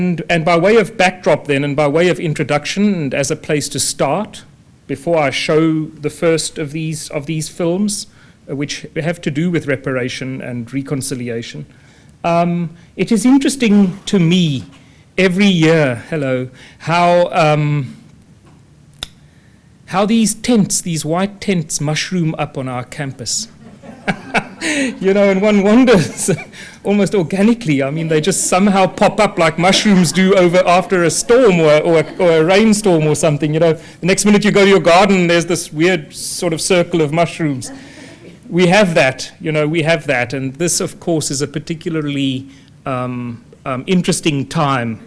And by way of backdrop then, and by way of introduction, and as a place to start, before I show the first of these films, which have to do with reparation and reconciliation, it is interesting to me every year, how these tents, these white tents, mushroom up on our campus. You know, and one wonders, almost organically, I mean, they just somehow pop up like mushrooms do after a storm or a rainstorm or something, you know. The next minute you go to your garden, there's this weird sort of circle of mushrooms. We have that, you know, we have that. And this, of course, is a particularly interesting time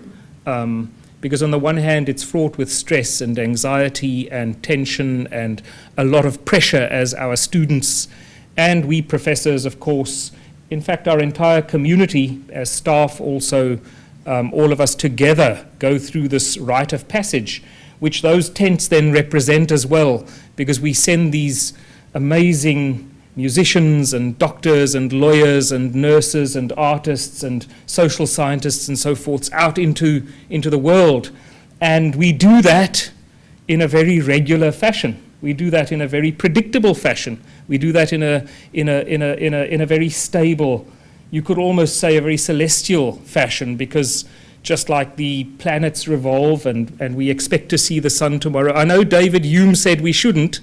because on the one hand, it's fraught with stress and anxiety and tension and a lot of pressure as our students and we professors, of course, in fact, our entire community as staff also, all of us together go through this rite of passage, which those tents then represent as well, because we send these amazing musicians and doctors and lawyers and nurses and artists and social scientists and so forth out into the world. And we do that in a very regular fashion. We do that in a very predictable fashion. We do that in a very stable, you could almost say a very celestial fashion, because just like the planets revolve and we expect to see the sun tomorrow. I know David Hume said we shouldn't,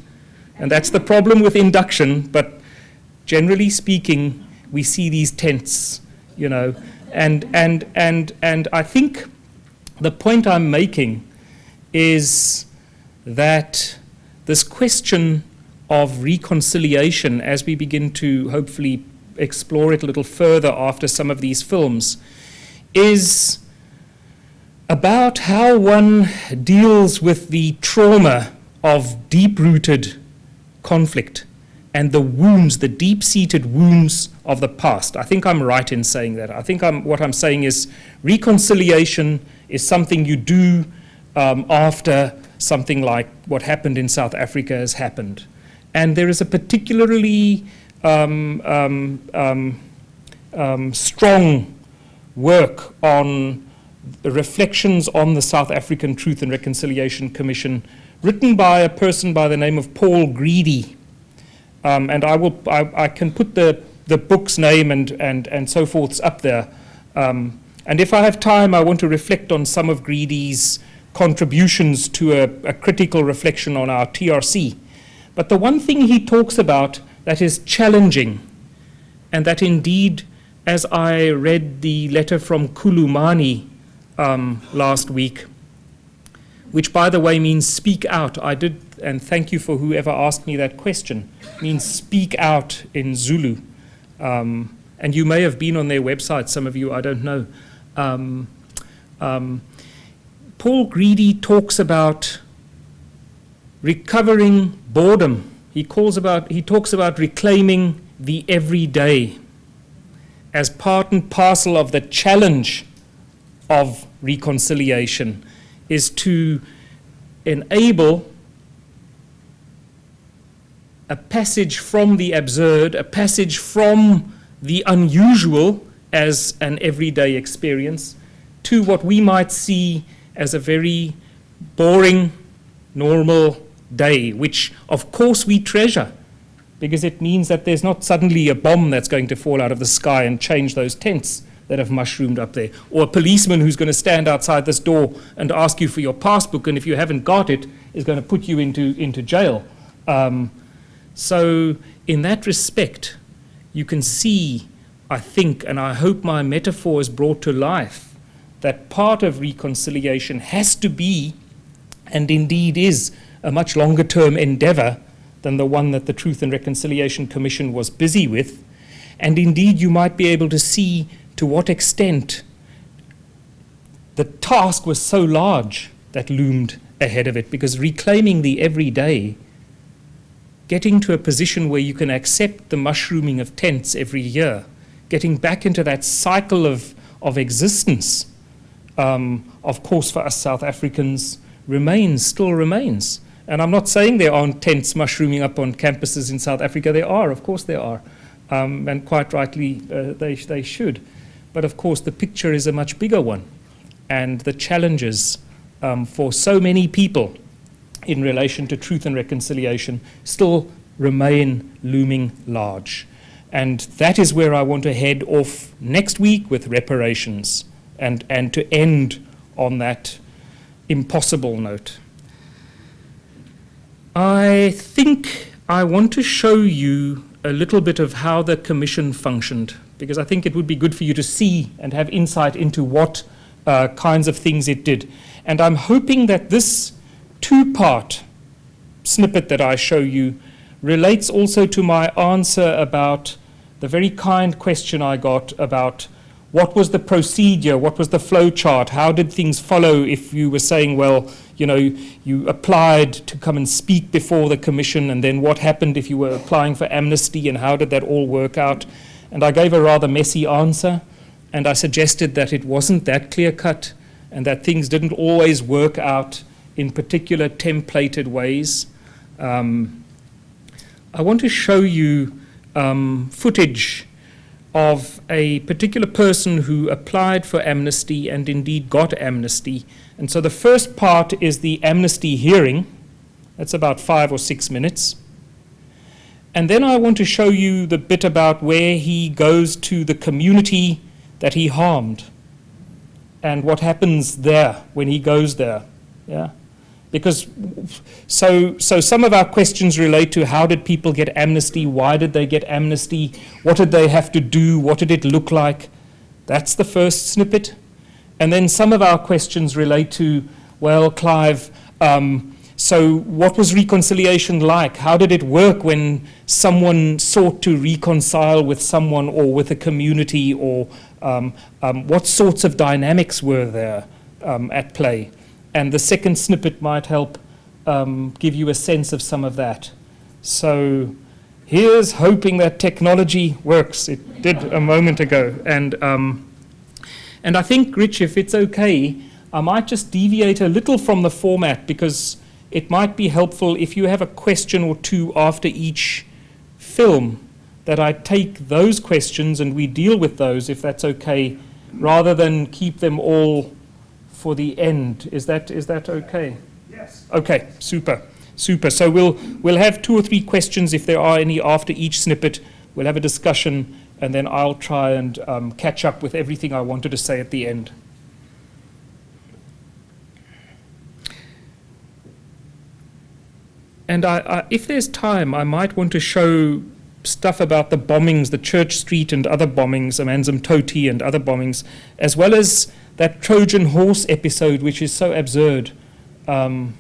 and that's the problem with induction, but generally speaking, we see these tents, you know, and I think the point I'm making is that this question of reconciliation, as we begin to hopefully explore it a little further after some of these films, is about how one deals with the trauma of deep-rooted conflict and the wounds, the deep-seated wounds of the past. I think I'm right in saying that. I think what I'm saying is reconciliation is something you do after something like what happened in South Africa has happened. And there is a particularly strong work on the reflections on the South African Truth and Reconciliation Commission, written by a person by the name of Paul Greedy. And I can put the book's name and so forth up there. And if I have time, I want to reflect on some of Greedy's contributions to a critical reflection on our TRC. But the one thing he talks about that is challenging, and that indeed, as I read the letter from Kulumani last week, which by the way means speak out. I did, and thank you for whoever asked me that question, means speak out in Zulu. And you may have been on their website, some of you, I don't know. Paul Greedy talks about recovering boredom. He talks about reclaiming the everyday as part and parcel of the challenge of reconciliation, is to enable a passage from the absurd, a passage from the unusual as an everyday experience to what we might see as a very boring, normal day, which of course we treasure, because it means that there's not suddenly a bomb that's going to fall out of the sky and change those tents that have mushroomed up there, or a policeman who's going to stand outside this door and ask you for your passbook, and if you haven't got it, is going to put you into jail. So in that respect, you can see, I think, and I hope my metaphor is brought to life, that part of reconciliation has to be, and indeed is, a much longer term endeavor than the one that the Truth and Reconciliation Commission was busy with. And indeed, you might be able to see to what extent the task was so large that loomed ahead of it, because reclaiming the everyday, getting to a position where you can accept the mushrooming of tents every year, getting back into that cycle of existence, of course for us South Africans, still remains. And I'm not saying there aren't tents mushrooming up on campuses in South Africa. There are, of course there are, and quite rightly they should. But of course the picture is a much bigger one. and the challenges for so many people in relation to truth and reconciliation still remain looming large. And that is where I want to head off next week with reparations, and to end on that impossible note. I think I want to show you a little bit of how the Commission functioned, because I think it would be good for you to see and have insight into what kinds of things it did. And I'm hoping that this two-part snippet that I show you relates also to my answer about the very kind question I got about what was the procedure, what was the flow chart, how did things follow if you were saying, well, you know, you applied to come and speak before the Commission, and then what happened if you were applying for amnesty, and how did that all work out? And I gave a rather messy answer, and I suggested that it wasn't that clear-cut, and that things didn't always work out in particular templated ways. I want to show you footage of a particular person who applied for amnesty and indeed got amnesty. And so the first part is the amnesty hearing. That's about 5 or 6 minutes. And then I want to show you the bit about where he goes to the community that he harmed and what happens there when he goes there. Yeah. Because so some of our questions relate to how did people get amnesty, why did they get amnesty, what did they have to do, what did it look like? That's the first snippet. And then some of our questions relate to, well, Clive, so what was reconciliation like? How did it work when someone sought to reconcile with someone or with a community, or what sorts of dynamics were there at play? And the second snippet might help give you a sense of some of that. So here's hoping that technology works. It did a moment ago. And I think, Rich, if it's okay, I might just deviate a little from the format, because it might be helpful if you have a question or two after each film, that I take those questions and we deal with those, if that's okay, rather than keep them all for the end. Is that okay? Yes. Okay, super. So we'll have 2 or 3 questions if there are any after each snippet. We'll have a discussion, and then I'll try and catch up with everything I wanted to say at the end. And if there's time, I might want to show stuff about the bombings, the Church Street and other bombings, Amanzimtoti and other bombings, as well as that Trojan horse episode, which is so absurd. So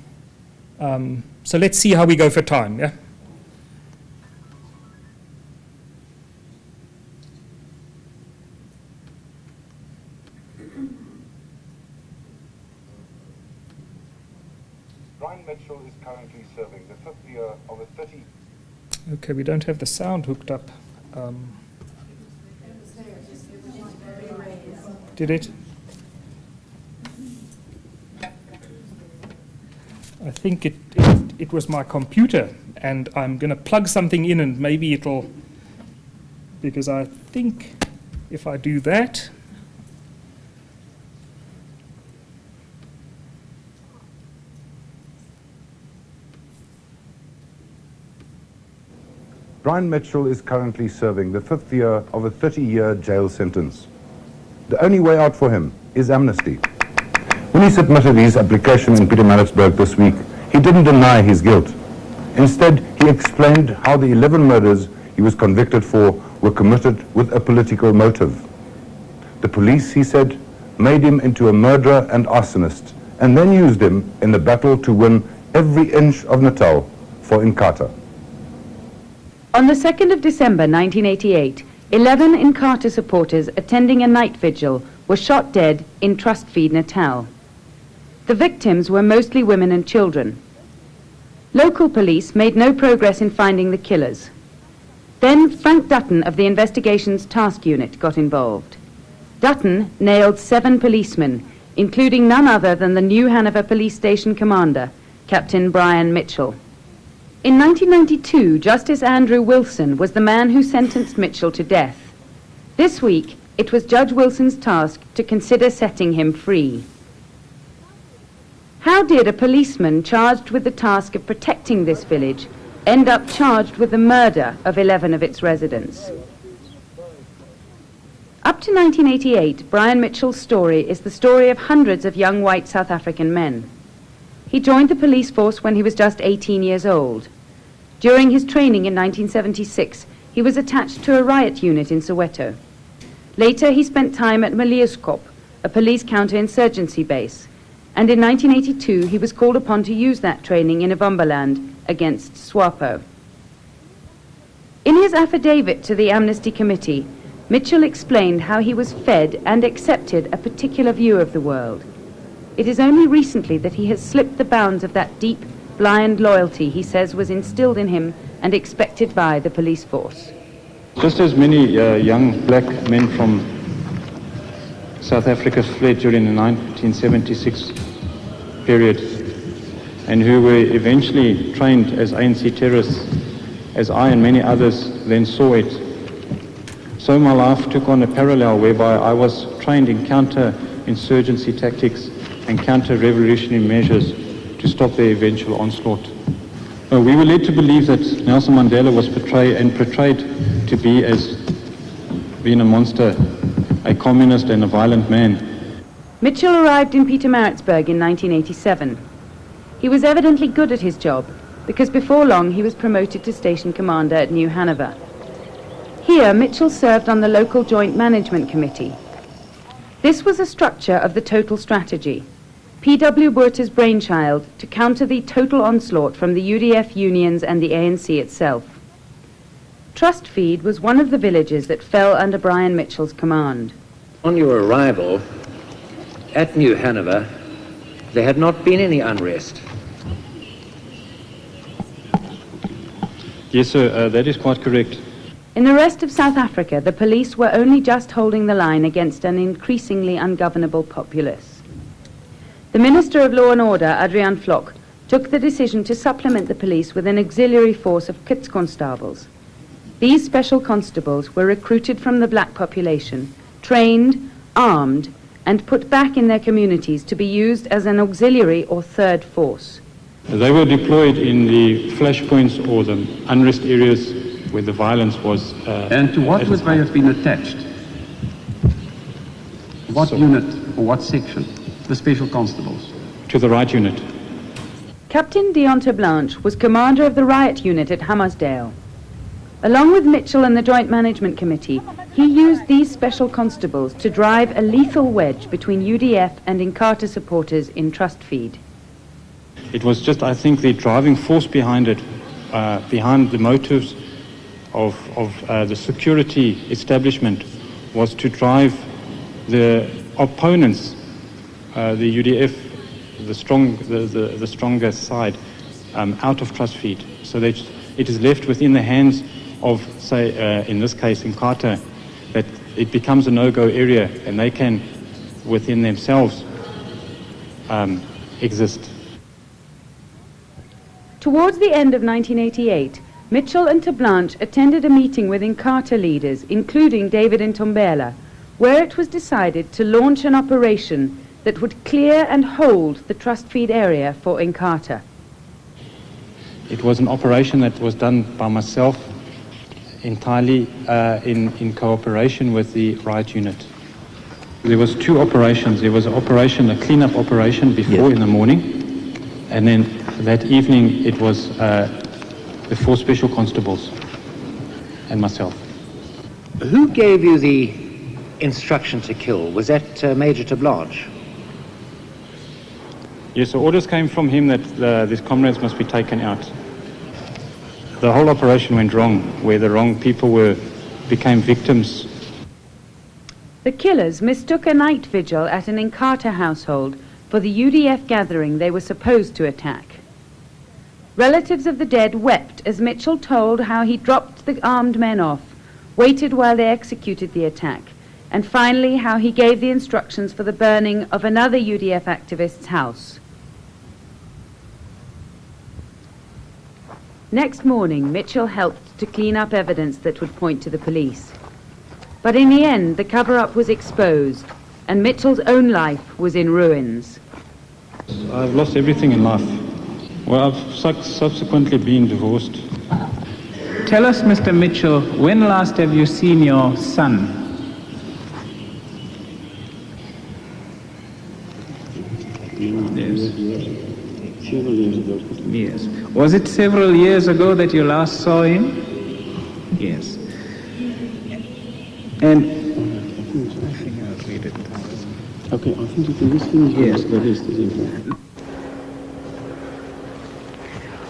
let's see how we go for time, yeah? Mentzel is currently serving the 5th year of a 30... Okay, we don't have the sound hooked up. Did it? I think it was my computer, and I'm going to plug something in, and maybe it'll, because I think if I do that, Brian Mentzel is currently serving the 5th year of a 30-year jail sentence. The only way out for him is amnesty. When he submitted his application in Pietermaritzburg this week, he didn't deny his guilt. Instead, he explained how the 11 murders he was convicted for were committed with a political motive. The police, he said, made him into a murderer and arsonist, and then used him in the battle to win every inch of Natal for Inkatha. On the 2nd of December 1988, 11 Inkatha supporters attending a night vigil were shot dead in Trustfeed, Natal. The victims were mostly women and children. Local police made no progress in finding the killers. Then Frank Dutton of the Investigations Task Unit got involved. Dutton nailed 7 policemen, including none other than the New Hanover Police Station commander, Captain Brian Mitchell. In 1992, Justice Andrew Wilson was the man who sentenced Mitchell to death. This week, it was Judge Wilson's task to consider setting him free. How did a policeman charged with the task of protecting this village end up charged with the murder of 11 of its residents? Up to 1988, Brian Mitchell's story is the story of hundreds of young white South African men. He joined the police force when he was just 18 years old. During his training in 1976, he was attached to a riot unit in Soweto. Later, he spent time at Maliuskop, a police counterinsurgency base, and in 1982, he was called upon to use that training in Ivombaland against SWAPO. In his affidavit to the Amnesty Committee, Mitchell explained how he was fed and accepted a particular view of the world. It is only recently that he has slipped the bounds of that deep, blind loyalty he says was instilled in him and expected by the police force. Just as many young black men from South Africa fled during the 1976 period and who were eventually trained as ANC terrorists, as I and many others then saw it, so my life took on a parallel whereby I was trained in counter-insurgency tactics and counter-revolutionary measures to stop their eventual onslaught. We were led to believe that Nelson Mandela was portrayed to be as being a monster, a communist and a violent man. Mitchell arrived in Pietermaritzburg in 1987. He was evidently good at his job because before long he was promoted to station commander at New Hanover. Here, Mitchell served on the local Joint Management Committee. This was a structure of the total strategy, P.W. Botha's brainchild to counter the total onslaught from the UDF unions and the ANC itself. Trustfeed was one of the villages that fell under Brian Mitchell's command. On your arrival at New Hanover, there had not been any unrest. Yes, sir, that is quite correct. In the rest of South Africa, the police were only just holding the line against an increasingly ungovernable populace. The Minister of Law and Order, Adrian Vlok, took the decision to supplement the police with an auxiliary force of kitsconstables. These special constables were recruited from the black population, trained, armed, and put back in their communities to be used as an auxiliary or third force. They were deployed in the flashpoints or the unrest areas where the violence was. And to what would they have been attached? What unit or what section? The special constables? To the right unit. Captain Deonta Blanche was commander of the riot unit at Hammarsdale. Along with Mitchell and the Joint Management Committee, he used these special constables to drive a lethal wedge between UDF and Inkatha supporters in Trustfeed. It was just, I think, the driving force behind it, behind the motives of the security establishment was to drive the opponents, the UDF, the stronger side, out of Trustfeed, so that it is left within the hands of, say, in this case, Inkatha, that it becomes a no-go area and they can, within themselves, exist. Towards the end of 1988, Mitchell and Blanche attended a meeting with Inkatha leaders, including David Ntombela, where it was decided to launch an operation that would clear and hold the Trustfeed area for Inkatha. It was an operation that was done by myself entirely in cooperation with the riot unit. There was two operations. There was an operation, a clean-up operation before in the morning, and then that evening it was the 4 special constables and myself. Who gave you the instruction to kill? Was that Major to Blanche? Yes, so orders came from him that these comrades must be taken out. The whole operation went wrong, where the wrong people became victims. The killers mistook a night vigil at an Inkatha household for the UDF gathering they were supposed to attack. Relatives of the dead wept as Mitchell told how he dropped the armed men off, waited while they executed the attack, and finally how he gave the instructions for the burning of another UDF activist's house. Next morning, Mitchell helped to clean up evidence that would point to the police. But in the end, the cover-up was exposed, and Mitchell's own life was in ruins. I've lost everything in life. Well, I've subsequently been divorced. Tell us, Mr. Mitchell, when last have you seen your son? Yes. Several years ago. Yes. Was it several years ago that you last saw him? Yes. And I'll read it. Okay, I think you can just finish Yes. the rest is important.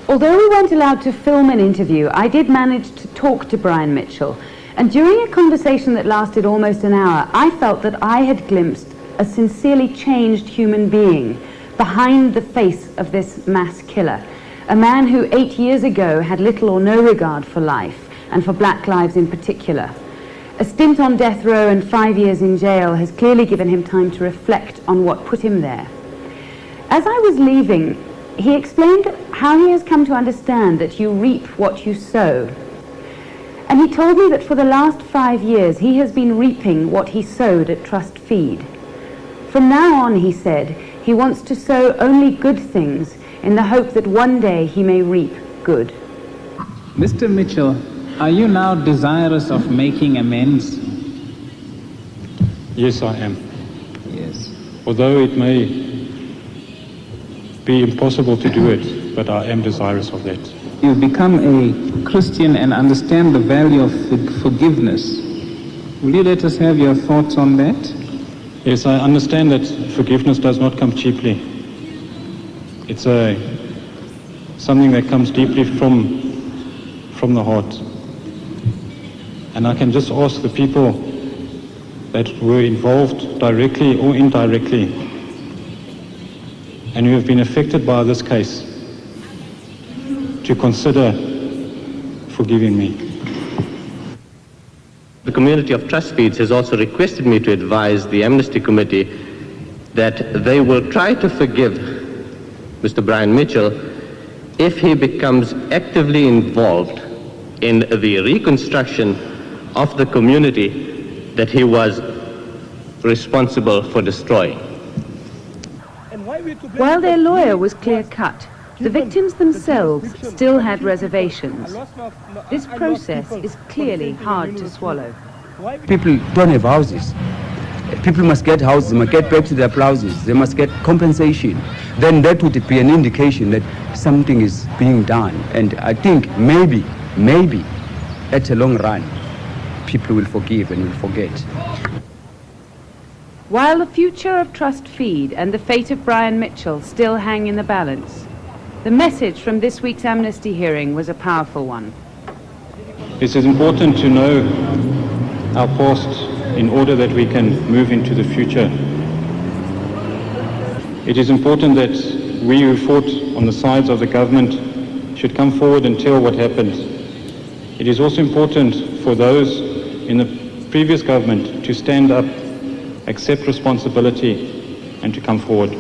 Although we weren't allowed to film an interview, I did manage to talk to Brian Mitchell. And during a conversation that lasted almost an hour, I felt that I had glimpsed a sincerely changed human being behind the face of this mass killer. A man who 8 years ago had little or no regard for life, and for black lives in particular. A stint on death row and 5 years in jail has clearly given him time to reflect on what put him there. As I was leaving, he explained how he has come to understand that you reap what you sow. And he told me that for the last 5 years he has been reaping what he sowed at Trust Feed. From now on, he said, he wants to sow only good things in the hope that one day he may reap good. Mr. Mitchell, are you now desirous of making amends? Yes, I am. Yes. Although it may be impossible to do it, but I am desirous of that. You've become a Christian and understand the value of forgiveness. Will you let us have your thoughts on that? Yes, I understand that forgiveness does not come cheaply. It's something that comes deeply from the heart. And I can just ask the people that were involved directly or indirectly and who have been affected by this case to consider forgiving me. The community of trust feeds has also requested me to advise the Amnesty Committee that they will try to forgive Mr. Brian Mitchell if he becomes actively involved in the reconstruction of the community that he was responsible for destroying. While their lawyer was clear-cut, the victims themselves still had reservations. This process is clearly hard to swallow. People don't have houses. People must get houses, must get back to their blouses, they must get compensation. Then that would be an indication that something is being done. And I think maybe, at a long run, people will forgive and will forget. While the future of Trust Feed and the fate of Brian Mitchell still hang in the balance, the message from this week's Amnesty hearing was a powerful one. It is important to know our past in order that we can move into the future. It is important that we who fought on the sides of the government should come forward and tell what happened. It is also important for those in the previous government to stand up, accept responsibility, and to come forward.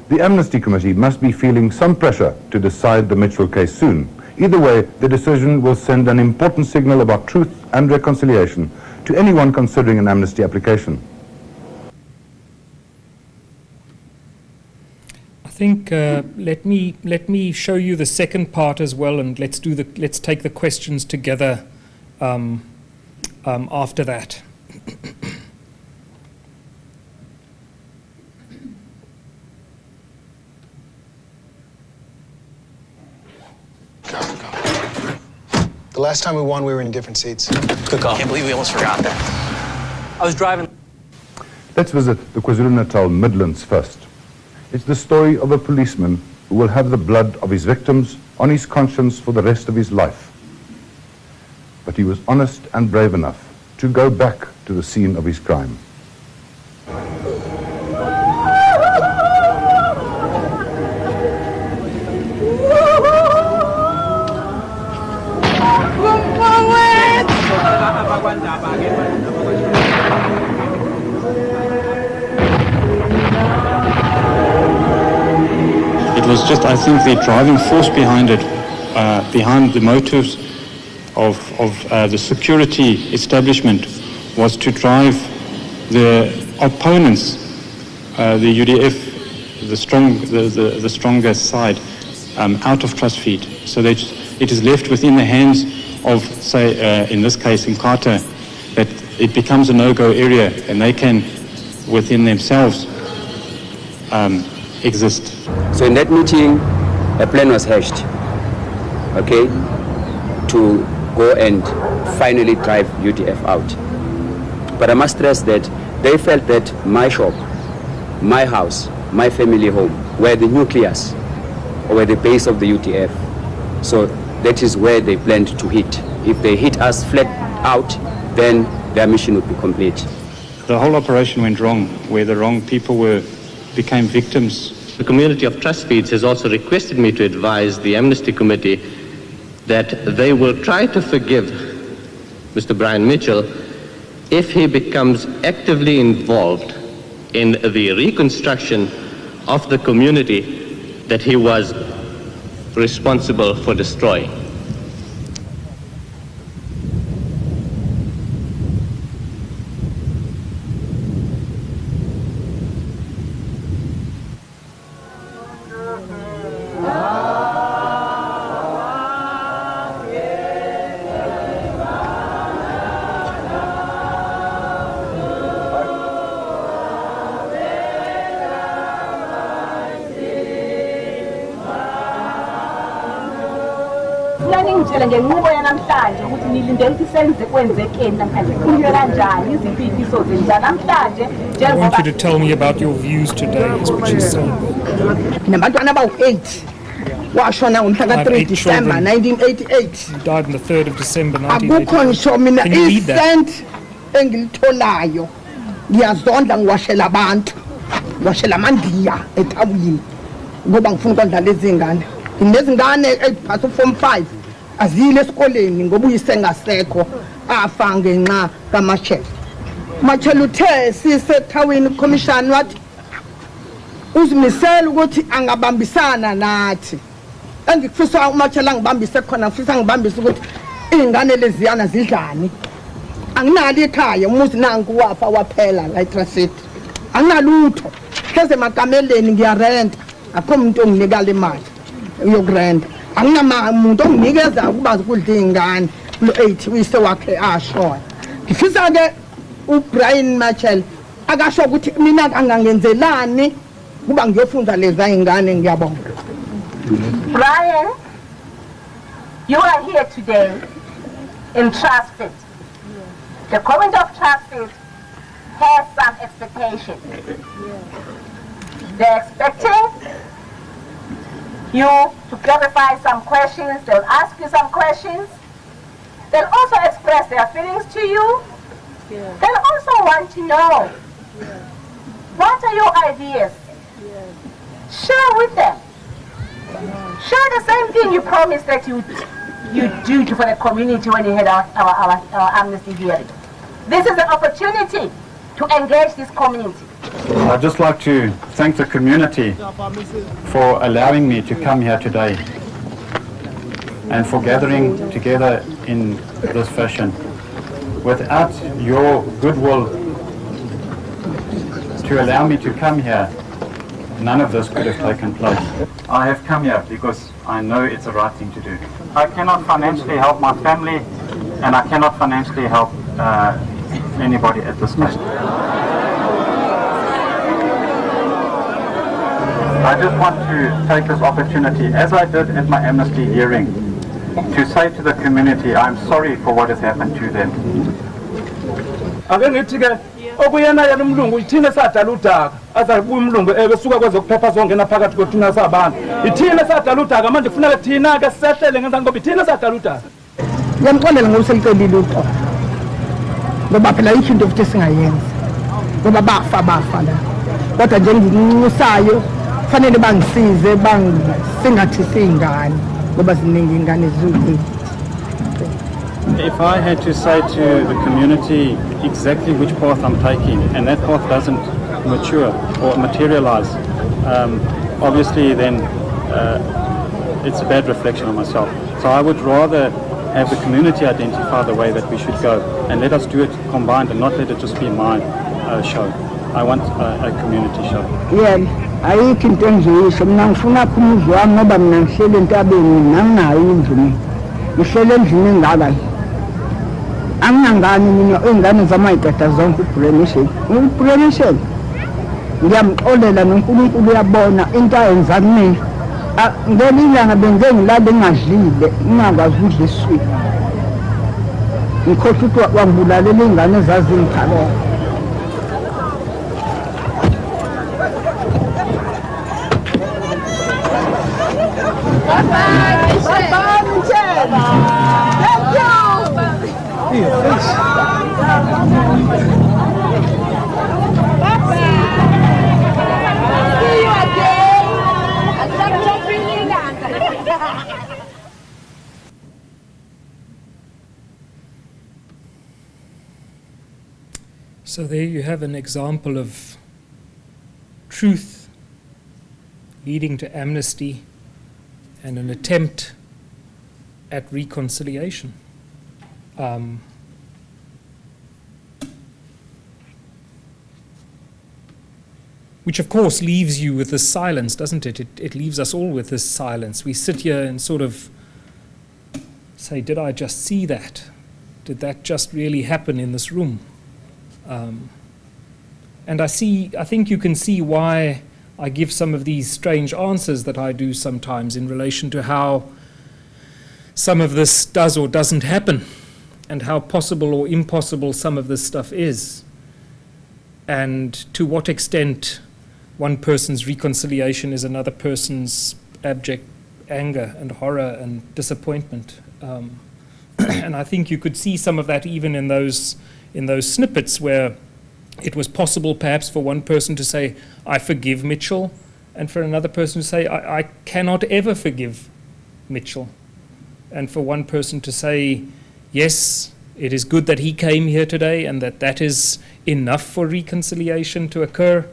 The Amnesty Committee must be feeling some pressure to decide the Mitchell case soon. Either way, the decision will send an important signal about truth and reconciliation to anyone considering an amnesty application. I think let me show you the second part as well, and let's take the questions together after that. The last time we won, we were in different seats. Good call. I can't believe we almost forgot that. I was driving. Let's visit the KwaZulu-Natal Midlands first. It's the story of a policeman who will have the blood of his victims on his conscience for the rest of his life. But he was honest and brave enough to go back to the scene of his crime. It was just, I think, the driving force behind it, behind the motives of the security establishment was to drive the opponents the UDF, the stronger side, out of trust feed, so that it is left within the hands of, say, in this case, in Carter, that it becomes a no-go area, and they can, within themselves, exist. So in that meeting, a plan was hatched, okay, to go and finally drive UDF out. But I must stress that they felt that my shop, my house, my family home were the nucleus, or were the base of the UDF. So that is where they planned to hit. If they hit us flat out, then their mission would be complete. The whole operation went wrong, where the wrong people became victims. The community of trust feeds has also requested me to advise the Amnesty Committee that they will try to forgive Mr. Brian Mitchell if he becomes actively involved in the reconstruction of the community that he was responsible for destroying. ngenqubo yanamhlanje ukuthi nilindele ukuthi senze kwenzekeni namhlanje kukhulunywe kanjani iziphi ifiso zenza namhlanje I want you to tell me about your views today, is what she's saying. nabantwana abawu-8 washona ngomhla ka-3 December 1988. He died on the 3rd of December akukho ngisho mina isent engilitholayo ngiyazondla ngiwashela abantu ngiwashela amandiya etawini ngoba ngifuna ukondla lezingane inezingane eziphasa form 5 azile esikoleni ngoba uyisengasekho afa ngenxa kaMachel. Machel uthe sisethawini commission wathi uzimisela ukuthi angabambisana nathi. Engikufisa uMachel angibambise khona ngifisa ngibambise ukuthi izingane leziyana zidlani. Anginali ekhaya umuzi nanku wafa waphela la eTransity. Anginalutho. Hleze makameleni ngiyarenta akho umuntu onginika le mali yokurenta. Anginamuntu onginikeza ukuba ukudla izingane lo 8 uyise wakhe ashona. Ngifisa ke uBrian Machel akasho ukuthi mina angangenzelani kuba ngiyofunda leza izingane ngiyabonga. Brian, you are here today in Trustfit. The comment of Trustfit has some expectations. They're expecting you to clarify some questions. They'll ask you some questions. They'll also express their feelings to you. They'll also want to know, what are your ideas? Share with them. Share the same thing you promised that you do for the community when you had our Amnesty Hearing. This is an opportunity to engage this community. I'd just like to thank the community for allowing me to come here today and for gathering together in this fashion. Without your goodwill to allow me to come here, none of this could have taken place. I have come here because I know it's the right thing to do. I cannot financially help my family, and I cannot financially help anybody at this stage. I just want to take this opportunity, as I did at my Amnesty hearing, to say to the community, I'm sorry for what has happened to them. okuyena yena umlungu ithina sadala udaka azakubuya umlungu ebesuka kwezokuphepha zongena phakathi kwethina sabantu ithina sadala udaka manje kufanele thina ke sisehlele ngenzani ngoba ithina sadala udaka ngiyamxolela ngokusecelile uqo ngoba phela yikho into futhi singayenza ngoba bafa la kodwa nje nginxusayo kufanele bangisize singathisi ingane ngoba ziningi ingane ezinkulu. If I had to say to the community exactly which path I'm taking, and that path doesn't mature or materialize, obviously then it's a bad reflection on myself. So I would rather have the community identify the way that we should go, and let us do it combined and not let it just be my show. I want a community shelter. Yeah, ayikho into engizuyisho mina ngifuna apha umuzi wami ngoba mina ngihlele entabeni nanginayo indlu mina ngihlele endlini engaka anginangani mina iy'ngane zamayigada zonke ubremisheni ngiyamxolela noNkulunkulu uyabona into ayenza kumina ngeli ilanga benze ngilale ngingadlile ngingakwazi ukudla esiswini ngikhohlwa ukuthi wangibulalela iy'ngane ezazingithalela. So there you have an example of truth leading to amnesty and an attempt at reconciliation. Which of course leaves you with this silence, doesn't it? It leaves us all with this silence. We sit here and sort of say, did I just see that? Did that just really happen in this room? And I think you can see why I give some of these strange answers that I do sometimes in relation to how some of this does or doesn't happen, and how possible or impossible some of this stuff is, and to what extent one person's reconciliation is another person's abject anger and horror and disappointment. And I think you could see some of that even in those snippets where it was possible perhaps for one person to say, I forgive Mitchell, and for another person to say, I cannot ever forgive Mitchell. And for one person to say, yes, it is good that he came here today and that is enough for reconciliation to occur.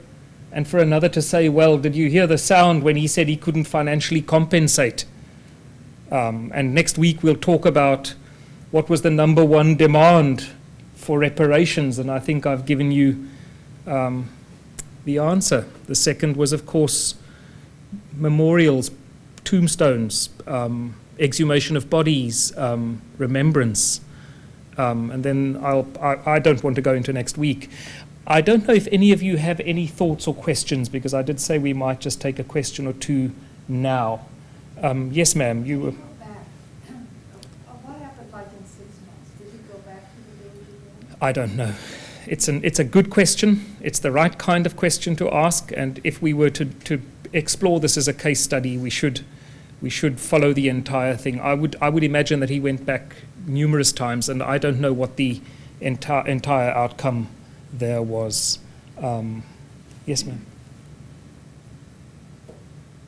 And for another to say, well, did you hear the sound when he said he couldn't financially compensate? And next week we'll talk about what was the number one demand for reparations, and I think I've given you the answer. The second was, of course, memorials, tombstones, exhumation of bodies, remembrance. And then I don't want to go into next week. I don't know if any of you have any thoughts or questions, because I did say we might just take a question or two now. Yes, ma'am, you were... I don't know. It's a good question. It's the right kind of question to ask, and if we were to explore this as a case study, we should follow the entire thing. I would imagine that he went back numerous times, and I don't know what the entire outcome there was. Yes, ma'am.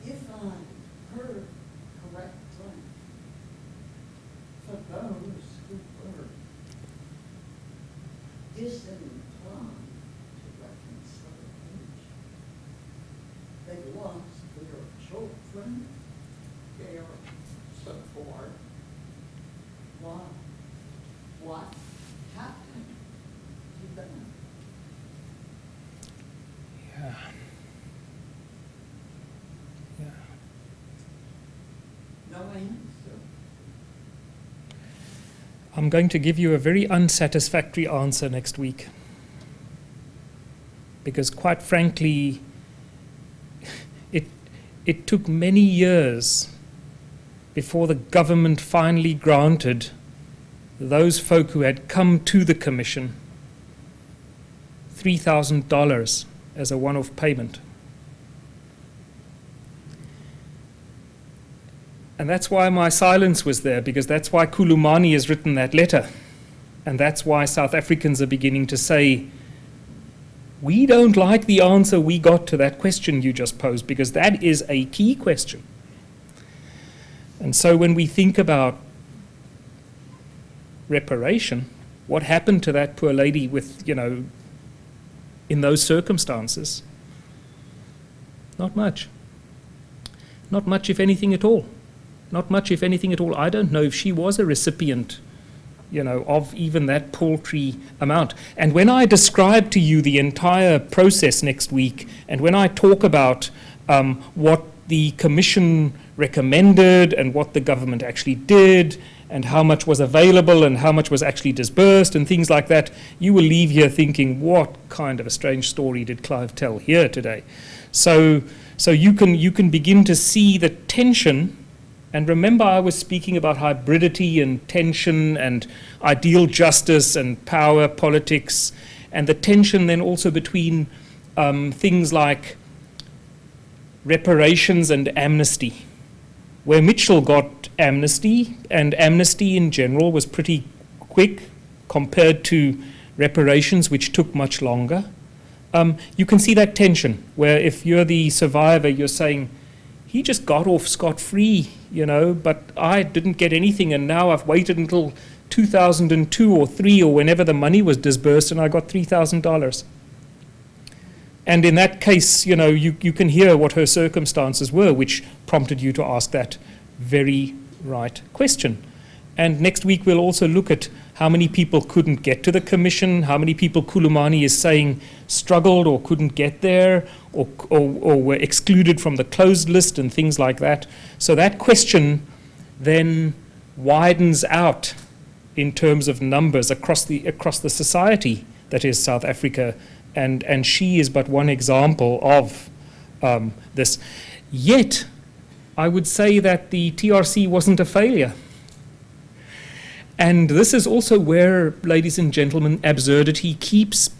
If I heard correctly, for those who were disinclined to reconciliation, they lost their children, their support. What happened to them? Yeah. No answer. I'm going to give you a very unsatisfactory answer next week, because quite frankly, it took many years before the government finally granted those folk who had come to the commission $3,000 as a one-off payment. And that's why my silence was there, because that's why Kulumani has written that letter. And that's why South Africans are beginning to say, we don't like the answer we got to that question you just posed, because that is a key question. And so when we think about reparation, what happened to that poor lady with, in those circumstances? Not much. Not much, if anything at all. Not much, if anything at all. I don't know if she was a recipient of even that paltry amount. And when I describe to you the entire process next week, and when I talk about what the Commission recommended and what the government actually did, and how much was available and how much was actually disbursed and things like that, you will leave here thinking, what kind of a strange story did Clive tell here today? So you can begin to see the tension. And remember, I was speaking about hybridity and tension and ideal justice and power politics, and the tension then also between things like reparations and amnesty, where Mitchell got amnesty, and amnesty in general was pretty quick compared to reparations, which took much longer. You can see that tension, where if you're the survivor, you're saying, he just got off scot-free, but I didn't get anything, and now I've waited until 2002 or 3 or whenever the money was disbursed, and I got $3,000. And in that case, you can hear what her circumstances were, which prompted you to ask that very right question. And next week we'll also look at how many people couldn't get to the commission, how many people Kulumani is saying struggled or couldn't get there, or were excluded from the closed list and things like that. So that question then widens out in terms of numbers across the society that is South Africa, and she is but one example of this. Yet, I would say that the TRC wasn't a failure. And this is also where, ladies and gentlemen, absurdity keeps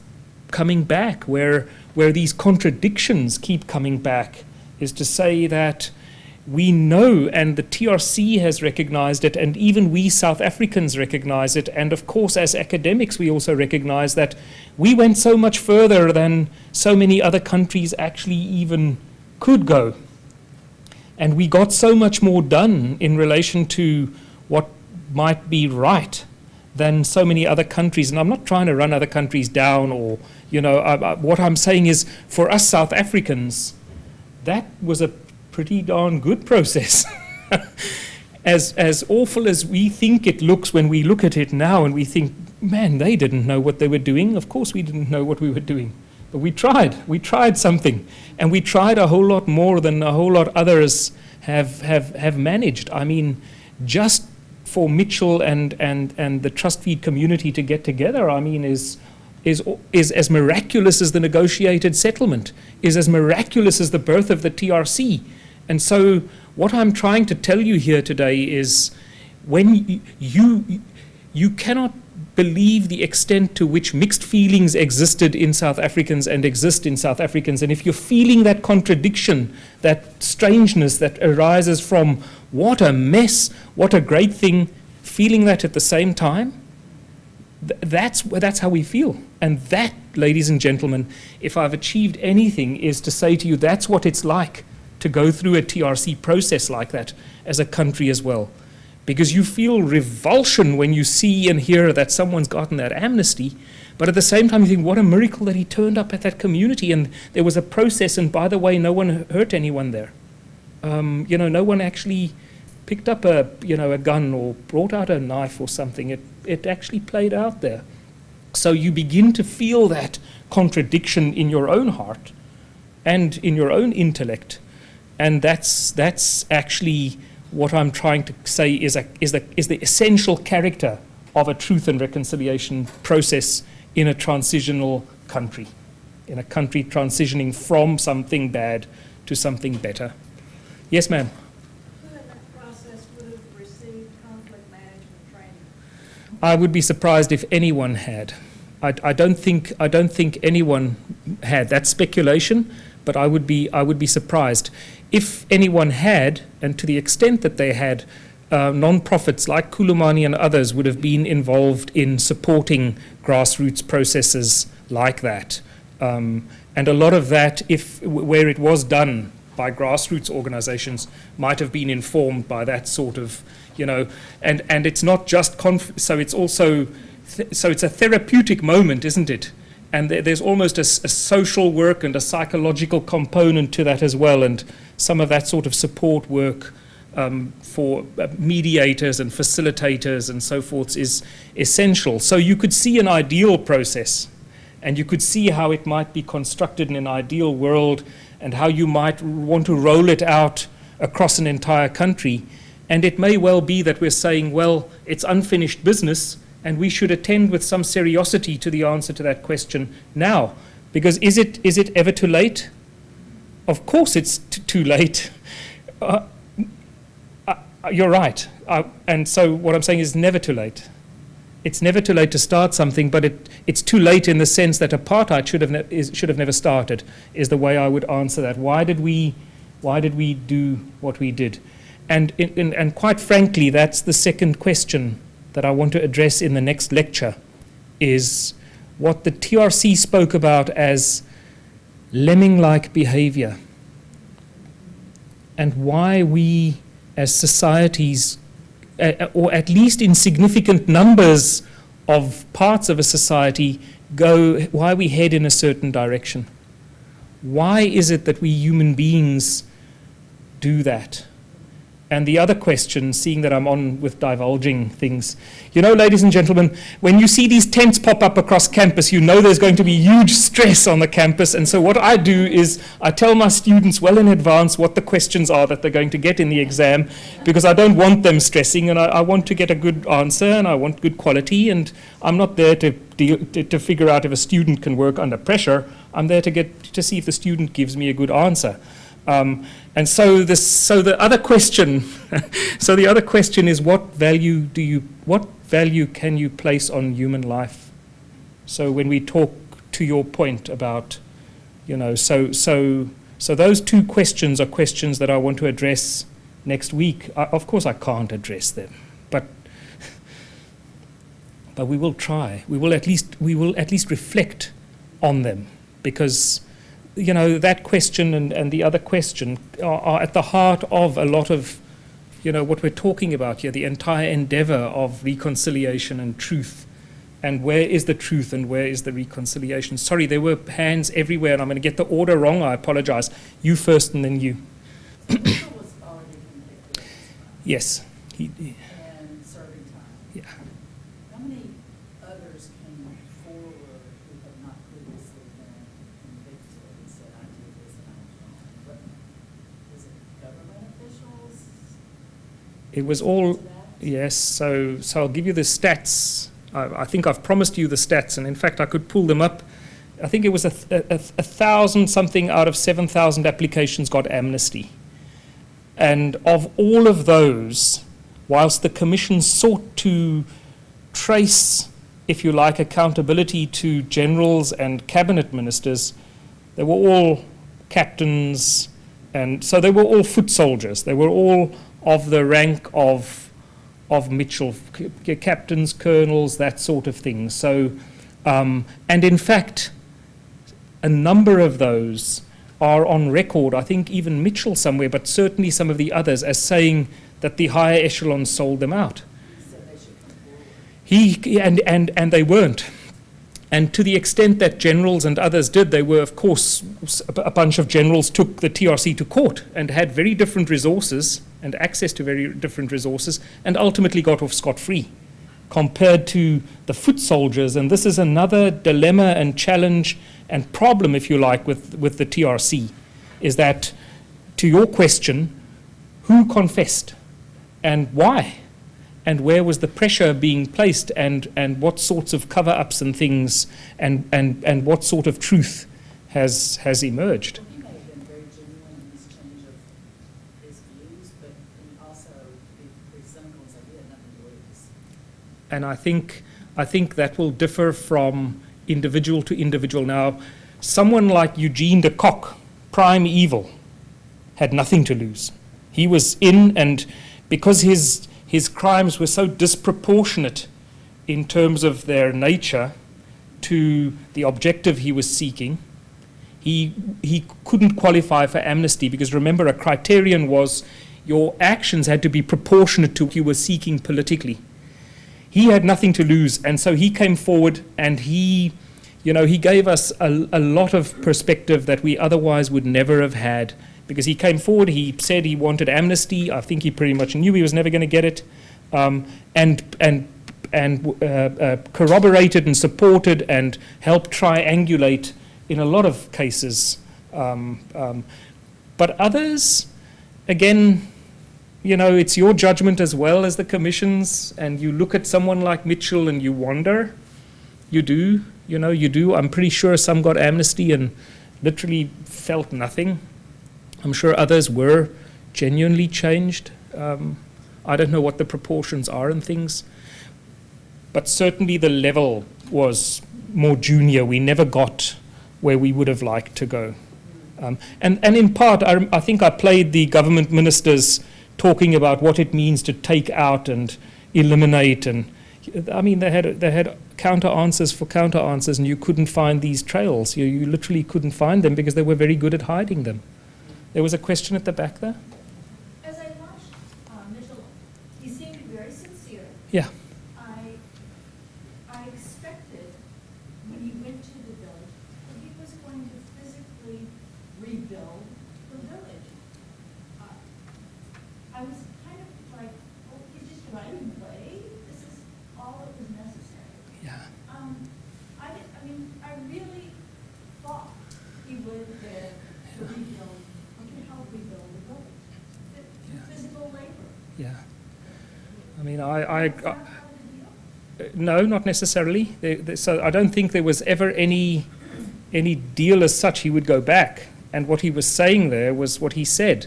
coming back, where these contradictions keep coming back, is to say that we know, and the TRC has recognized it, and even we South Africans recognize it, and of course as academics we also recognize that we went so much further than so many other countries actually even could go. And we got so much more done in relation to what might be right than so many other countries. And I'm not trying to run other countries down, or, what I'm saying is, for us South Africans, that was a pretty darn good process. As awful as we think it looks when we look at it now and we think, man, they didn't know what they were doing. Of course we didn't know what we were doing. But we tried something, and we tried a whole lot more than a whole lot others have managed. I mean, just for Mitchell and the trust feed community to get together, I mean, is as miraculous as the negotiated settlement, is as miraculous as the birth of the TRC. And so what I'm trying to tell you here today is, when you cannot believe the extent to which mixed feelings existed in South Africans and exist in South Africans. And if you're feeling that contradiction, that strangeness that arises from what a mess, what a great thing, feeling that at the same time, that's how we feel. And that, ladies and gentlemen, if I've achieved anything, is to say to you, that's what it's like to go through a TRC process like that as a country as well. Because you feel revulsion when you see and hear that someone's gotten that amnesty, but at the same time you think, what a miracle that he turned up at that community and there was a process, and by the way, no one hurt anyone there. No one actually picked up a gun or brought out a knife or something. It actually played out there. So you begin to feel that contradiction in your own heart and in your own intellect, and that's actually what I'm trying to say is the essential character of a truth and reconciliation process in a transitional country, in a country transitioning from something bad to something better. Yes, ma'am. Who in that process would have received conflict management training? I would be surprised if anyone had. I don't think anyone had. That's speculation, but I would be surprised. If anyone had, and to the extent that they had, non-profits like Kulumani and others would have been involved in supporting grassroots processes like that. And a lot of that, where it was done by grassroots organizations, might have been informed by that sort of, and it's not just, so it's also, so it's a therapeutic moment, isn't it? And there's almost a social work and a psychological component to that as well, and some of that sort of support work mediators and facilitators and so forth is essential. So you could see an ideal process, and you could see how it might be constructed in an ideal world and how you might want to roll it out across an entire country. And it may well be that we're saying, well, it's unfinished business, and we should attend with some seriosity to the answer to that question now. Because is it ever too late? Of course it's too late. You're right. And so what I'm saying is never too late. It's never too late to start something, but it's too late in the sense that apartheid should have never started, is the way I would answer that. Why did we do what we did? And quite frankly, that's the second question that I want to address in the next lecture, is what the TRC spoke about as lemming-like behavior, and why we as societies, or at least in significant numbers of parts of a society, why we head in a certain direction. Why is it that we human beings do that? And the other question, seeing that I'm on with divulging things, you know, ladies and gentlemen, when you see these tents pop up across campus, you know there's going to be huge stress on the campus. And so what I do is I tell my students well in advance what the questions are that they're going to get in the exam, because I don't want them stressing, and I want to get a good answer, and I want good quality, and I'm not there to figure out if a student can work under pressure. I'm there to see if the student gives me a good answer. And so the other question, so the other question is, what value can you place on human life? So when we talk to your point about, you know, so those two questions are questions that I want to address next week. Of course, I can't address them, but we will try. We will at least reflect on them, because, you know, that question and the other question are at the heart of a lot of, you know, what we're talking about here, the entire endeavor of reconciliation and truth. And where is the truth and where is the reconciliation? Sorry, there were hands everywhere, and I'm going to get the order wrong. I apologize. You first and then you. Yes. And serving time. Yeah. How many others came forward who have not previously been convicted and said, I did this and I was wrong? But was it government officials? It was all, yes. So I'll give you the stats. I think I've promised you the stats, and in fact I could pull them up. I think it was 1,000 something out of 7,000 applications got amnesty. And of all of those, whilst the Commission sought to trace, if you like, accountability to generals and cabinet ministers, they were all captains, and so they were all foot soldiers. They were all of the rank of Mitchell, captains, colonels, that sort of thing. So, and in fact, a number of those are on record, I think even Mitchell somewhere, but certainly some of the others, as saying that the higher echelons sold them out. And they weren't. And to the extent that generals and others did, they were, of course, a bunch of generals took the TRC to court and had very different resources and access to very different resources, and ultimately got off scot-free compared to the foot soldiers. And this is another dilemma and challenge and problem, if you like, with the TRC, is that, to your question, who confessed and why? And where was the pressure being placed, and what sorts of cover-ups and things, and what sort of truth has emerged? He may have been very genuine in his change of his views, but he also be cynical and say he had nothing to lose. And I think that will differ from individual to individual. Now, someone like Eugene de Kock, prime evil, had nothing to lose. He was in, and because his crimes were so disproportionate in terms of their nature to the objective he was seeking, he couldn't qualify for amnesty, because remember, a criterion was your actions had to be proportionate to what you were seeking politically. He had nothing to lose, and so he came forward, and he gave us a lot of perspective that we otherwise would never have had, because he came forward, he said he wanted amnesty. I think he pretty much knew he was never going to get it, and corroborated and supported and helped triangulate in a lot of cases. But others, again, it's your judgment as well as the Commission's, and you look at someone like Mitchell and you wonder. You do, you do. I'm pretty sure some got amnesty and literally felt nothing. I'm sure others were genuinely changed. I don't know what the proportions are and things, but certainly the level was more junior. We never got where we would have liked to go. And in part, I think I played the government ministers talking about what it means to take out and eliminate, and I mean they had counter answers for counter answers, and you couldn't find these trails. You literally couldn't find them because they were very good at hiding them. There was a question at the back there. As I watched Mitchell, he seemed very sincere. Yeah. I expected when he went to the village that he was going to physically rebuild the village. I was kind of like, oh, he's just running away. This is all that was necessary. Yeah. I really thought he would to rebuild, to help rebuild the village. Physical labor. Yeah. I mean, no, not necessarily. So I don't think there was ever any deal as such. He would go back, and what he was saying there was what he said.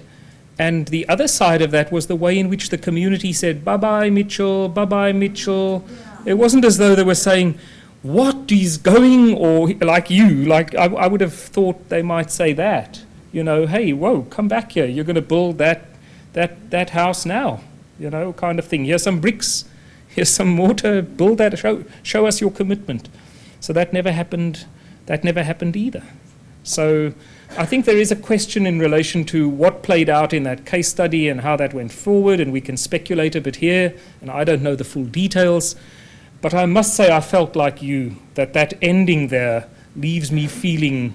And the other side of that was the way in which the community said, bye-bye, Mitchell, bye-bye, Mitchell. Yeah. It wasn't as though they were saying, what, he's going, or like I would have thought they might say that. Hey, whoa, come back here. You're going to build that house now, kind of thing. Here's some bricks. Here's some mortar. Build that. Show us your commitment. So that never happened. That never happened either. So I think there is a question in relation to what played out in that case study and how that went forward, and we can speculate a bit here, and I don't know the full details. But I must say I felt like you, that ending there leaves me feeling,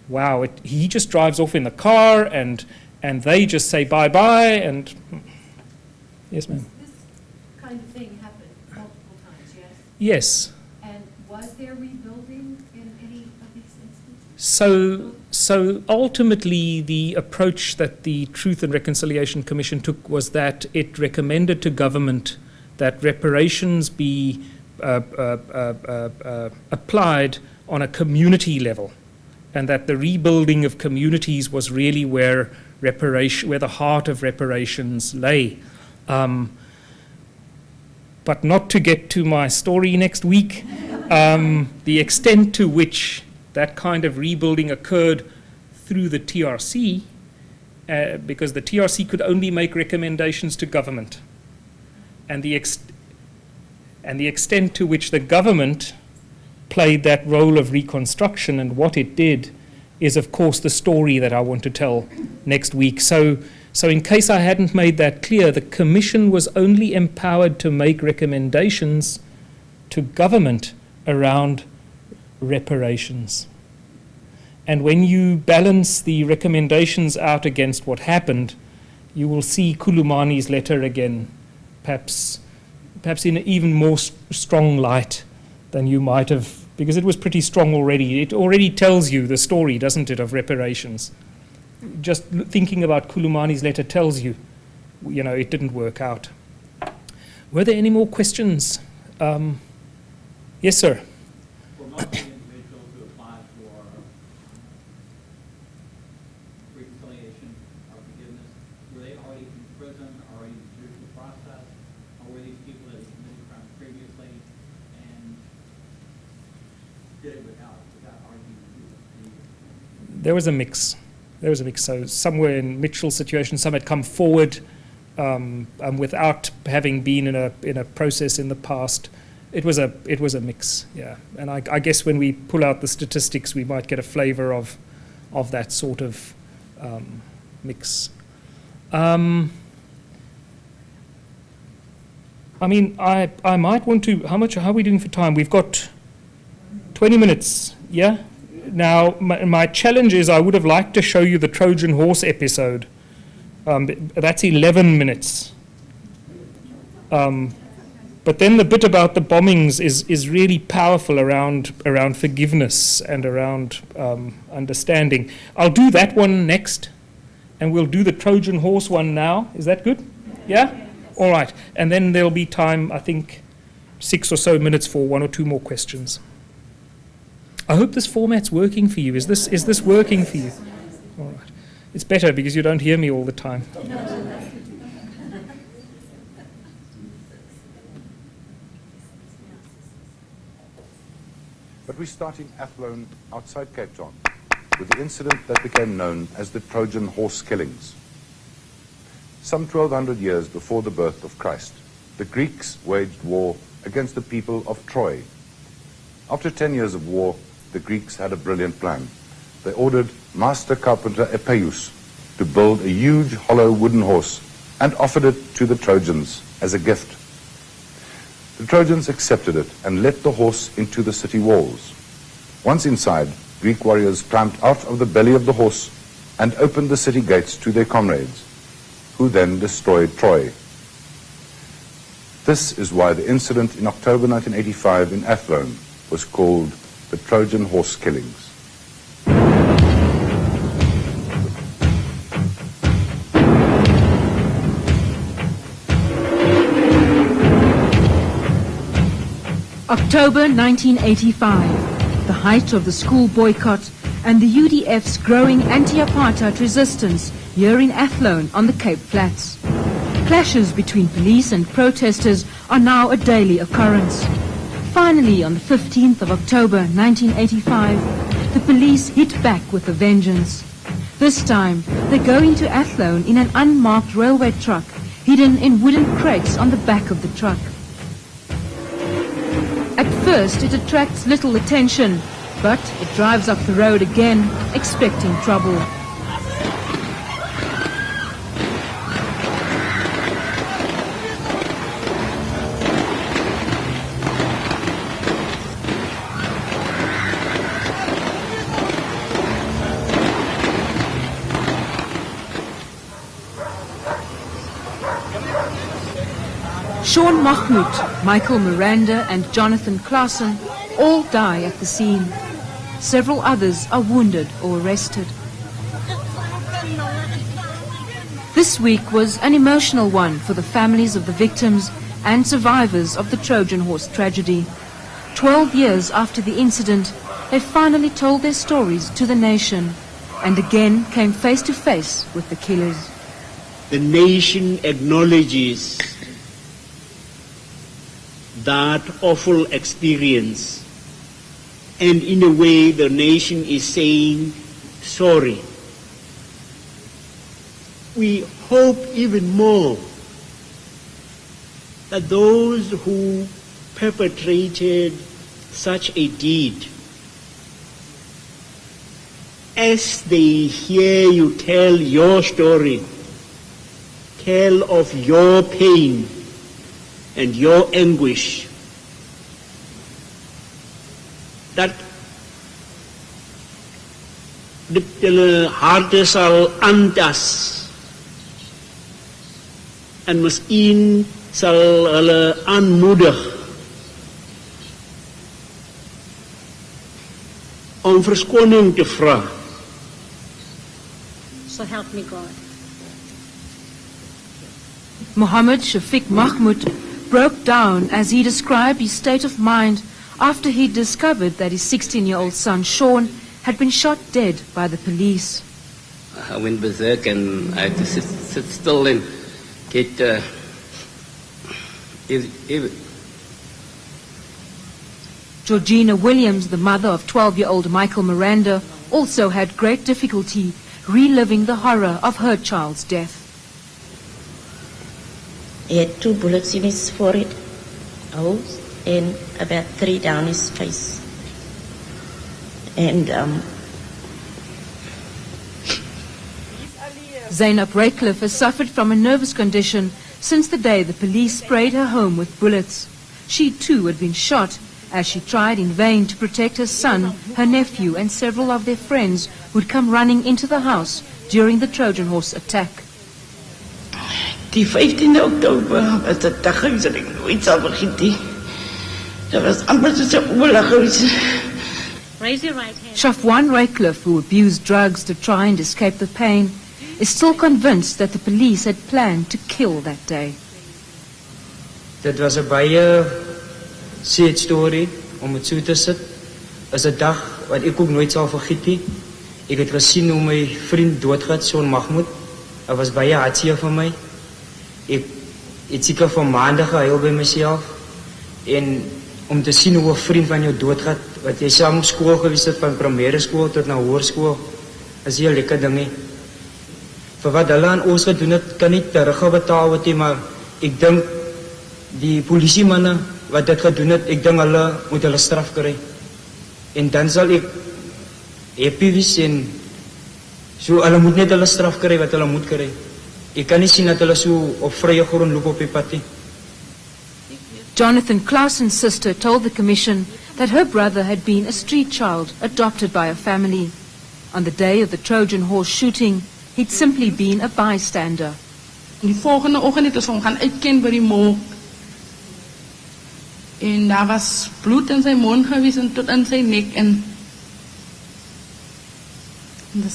wow, he just drives off in the car and they just say bye-bye and... Yes, ma'am. This kind of thing happened multiple times, yes? Yes. And was there rebuilding in any of these instances? So ultimately, the approach that the Truth and Reconciliation Commission took was that it recommended to government that reparations be applied on a community level, and that the rebuilding of communities was really where the heart of reparations lay. But not to get to my story next week, the extent to which that kind of rebuilding occurred through the TRC, because the TRC could only make recommendations to government. And the extent to which the government played that role of reconstruction and what it did is, of course, the story that I want to tell next week. So in case I hadn't made that clear, the Commission was only empowered to make recommendations to government around reparations. And when you balance the recommendations out against what happened, you will see Kulumani's letter again, perhaps in an even more strong light than you might have, because it was pretty strong already. It already tells you the story, doesn't it, of reparations. Just thinking about Kulumani's letter tells you, it didn't work out. Were there any more questions? Yes, sir. For most of the individuals who apply for reconciliation or forgiveness, were they already in prison, already in the judicial process, or were these people that had committed crimes previously and did it without arguing? There was a mix. So somewhere in Mitchell's situation, some had come forward without having been in a process in the past. It was a mix, yeah. And I guess when we pull out the statistics, we might get a flavour of that sort of mix. I mean, I might want to. How are we doing for time? We've got 20 minutes. Yeah. Now, my challenge is I would have liked to show you the Trojan horse episode. That's 11 minutes. But then the bit about the bombings is really powerful around forgiveness and around understanding. I'll do that one next, and we'll do the Trojan horse one now. Is that good? Yeah? All right. And then there'll be time, I think, 6 or so minutes for 1 or 2 more questions. I hope this format's working for you. Is this working for you? All right. It's better because you don't hear me all the time. But we start in Athlone, outside Cape Town, with the incident that became known as the Trojan horse killings. Some 1,200 years before the birth of Christ, the Greeks waged war against the people of Troy. After 10 years of war, the Greeks had a brilliant plan. They ordered master carpenter Epeius to build a huge hollow wooden horse and offered it to the Trojans as a gift. The Trojans accepted it and let the horse into the city walls. Once inside, Greek warriors climbed out of the belly of the horse and opened the city gates to their comrades, who then destroyed Troy. This is why the incident in October 1985 in Athlone was called the Trojan horse killings. October 1985, the height of the school boycott and the UDF's growing anti-apartheid resistance here in Athlone on the Cape Flats. Clashes between police and protesters are now a daily occurrence. Finally, on the 15th of October 1985, the police hit back with a vengeance. This time, they go into Athlone in an unmarked railway truck, hidden in wooden crates on the back of the truck. At first, it attracts little attention, but it drives up the road again, expecting trouble. Sean Mahmoud, Michael Miranda and Jonathan Claassen all die at the scene. Several others are wounded or arrested. This week was an emotional one for the families of the victims and survivors of the Trojan horse tragedy. 12 years after the incident, they finally told their stories to the nation and again came face to face with the killers. The nation acknowledges that awful experience, and in a way the nation is saying sorry. We hope even more that those who perpetrated such a deed, as they hear you tell your story, tell of your pain and your anguish, dat dit hulle harte sal aantas en miskien sal hulle aanmoedig om verskoning te vra. So help me God. Mohammed Shafiq Mahmoud broke down as he described his state of mind after he discovered that his 16-year-old son Sean had been shot dead by the police. I went berserk and I had to sit still and get Georgina Williams, the mother of 12-year-old Michael Miranda, also had great difficulty reliving the horror of her child's death. He had 2 bullets in his forehead, holes, and about 3 down his face. And Zainab Ratcliffe has suffered from a nervous condition since the day the police sprayed her home with bullets. She too had been shot as she tried in vain to protect her son, her nephew and several of their friends who'd come running into the house during the Trojan horse attack. Die 15 Oktober was de dag geweest dat ik nooit zal vergeten. Dat was amper soos 'n oorlog geweest. Raise your right hand. Shafwan Raycliffe, who abused drugs to try and escape the pain, is still convinced that the police had planned to kill that day. Dit was 'n baie sad story om dit so te sit. Is 'n dag wat ek ook nooit sal vergeet nie. Ek het gesien hoe my vriend doodgaan, Son Mahmoud. Dit was baie hartseer vir my. Ek het seker vir maande gehuil by myself. En om te sien hoe 'n vriend van jou doodgaan, wat jy saam skool gewees het van primêre skool tot na hoërskool, is 'n lekker ding nie. Vir wat hulle aan ons gedoen het, kan nie terugbetaal word nie, maar ek dink die polisiemanne wat dit gedoen het, ek dink hulle moet hulle straf kry. En dan sal ek happy wees en so hulle moet net hulle straf kry wat hulle moet kry. Ek kan nie sien dat hulle so op vrye grond loop op die pad nie. Jonathan Clausen's sister told the commission that her brother had been a street child adopted by a family. On the day of the Trojan horse shooting, he'd simply been a bystander. Die volgende oggend het ons hom gaan uitken by die mol. En daar was bloed in sy mond gewees en tot in sy nek en dis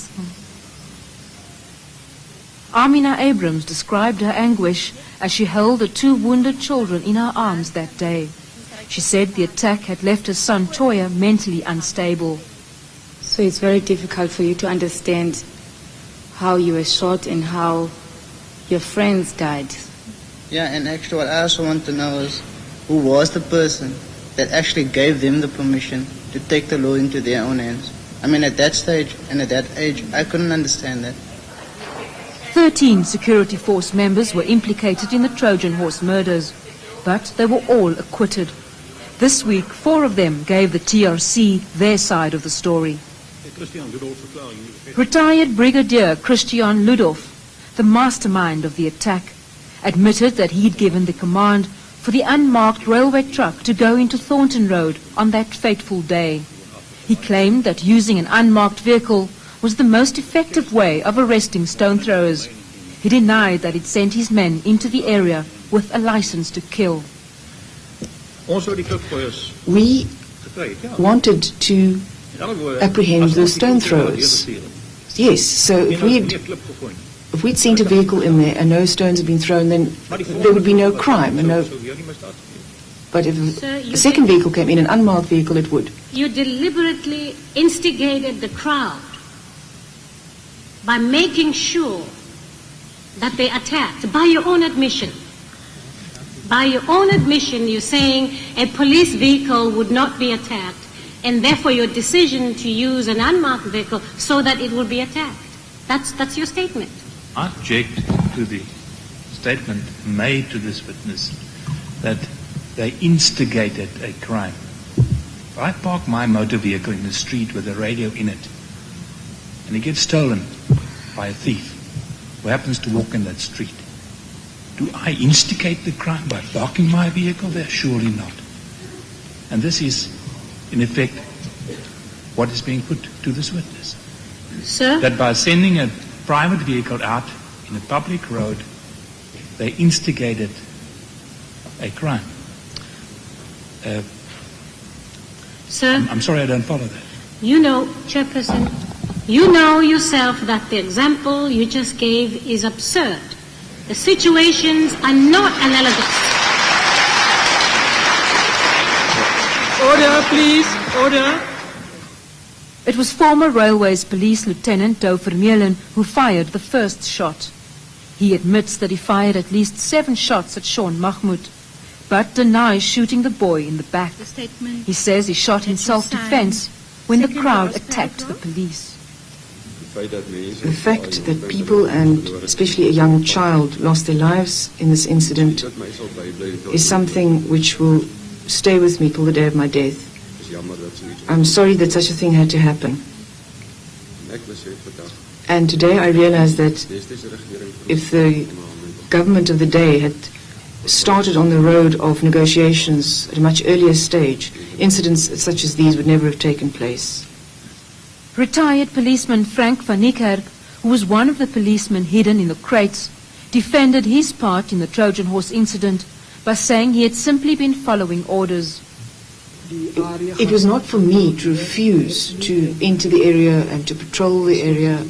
Amina Abrams described her anguish as she held the two wounded children in her arms that day. She said the attack had left her son Toya mentally unstable. So it's very difficult for you to understand how you were shot and how your friends died. Yeah, and actually what I also want to know is who was the person that actually gave them the permission to take the law into their own hands. I mean, at that stage and at that age, I couldn't understand that. 13 security force members were implicated in the Trojan horse murders, but they were all acquitted. This week, 4 of them gave the TRC their side of the story. Retired Brigadier Christian Ludolf, the mastermind of the attack, admitted that he'd given the command for the unmarked railway truck to go into Thornton Road on that fateful day. He claimed that using an unmarked vehicle was the most effective way of arresting stone throwers. He denied that he'd sent his men into the area with a license to kill. We wanted to apprehend the stone throwers. Yes, so if we'd sent a vehicle in there and no stones had been thrown, then there would be no crime. And no. But if a second vehicle came in, an unmarked vehicle, it would. You deliberately instigated the crowd by making sure that they attacked, by your own admission. By your own admission, you're saying a police vehicle would not be attacked, and therefore your decision to use an unmarked vehicle so that it will be attacked. That's your statement. I object to the statement made to this witness that they instigated a crime. If I park my motor vehicle in the street with a radio in it, and it gets stolen by a thief who happens to walk in that street, do I instigate the crime by parking my vehicle there? Surely not. And this is, in effect, what is being put to this witness. Sir? That by sending a private vehicle out in a public road, they instigated a crime. Sir? I'm sorry, I don't follow that. You know, Chairperson, you know yourself that the example you just gave is absurd. The situations are not analogous. Order, please. Order. It was former Railways Police Lieutenant Dou Vermeulen who fired the first shot. He admits that he fired at least 7 shots at Sean Mahmoud, but denies shooting the boy in the back. He says he shot in self-defense when the crowd attacked the police. The fact that people, and especially a young child, lost their lives in this incident is something which will stay with me till the day of my death. I'm sorry that such a thing had to happen. And today I realize that if the government of the day had started on the road of negotiations at a much earlier stage, incidents such as these would never have taken place. Retired policeman Frank van Niekerk, who was one of the policemen hidden in the crates, defended his part in the Trojan horse incident by saying he had simply been following orders. It was not for me to refuse to enter the area and to patrol the area.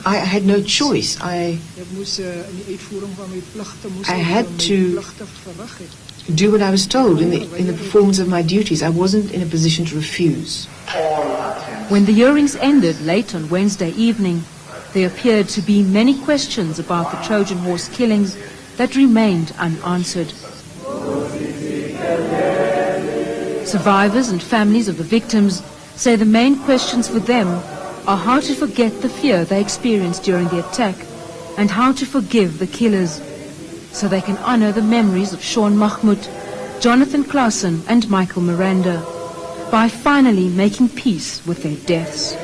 I had no choice. I had to do what I was told in the performance of my duties. I wasn't in a position to refuse. When the hearings ended late on Wednesday evening, there appeared to be many questions about the Trojan horse killings that remained unanswered. Survivors and families of the victims say the main questions for them are how to forget the fear they experienced during the attack and how to forgive the killers, so they can honor the memories of Sean Mahmoud, Jonathan Claassen and Michael Miranda by finally making peace with their deaths.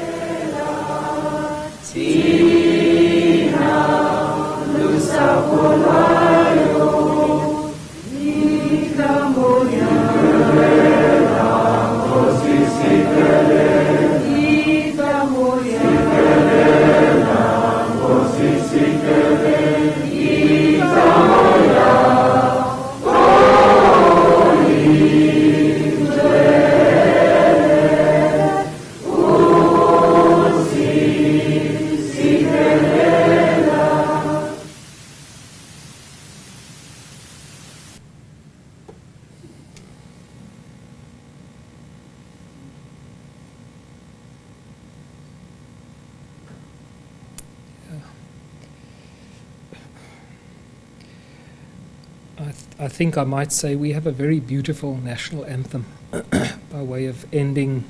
I think I might say we have a very beautiful national anthem by way of ending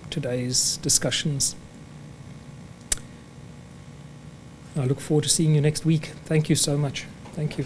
today's discussions. I look forward to seeing you next week. Thank you so much. Thank you.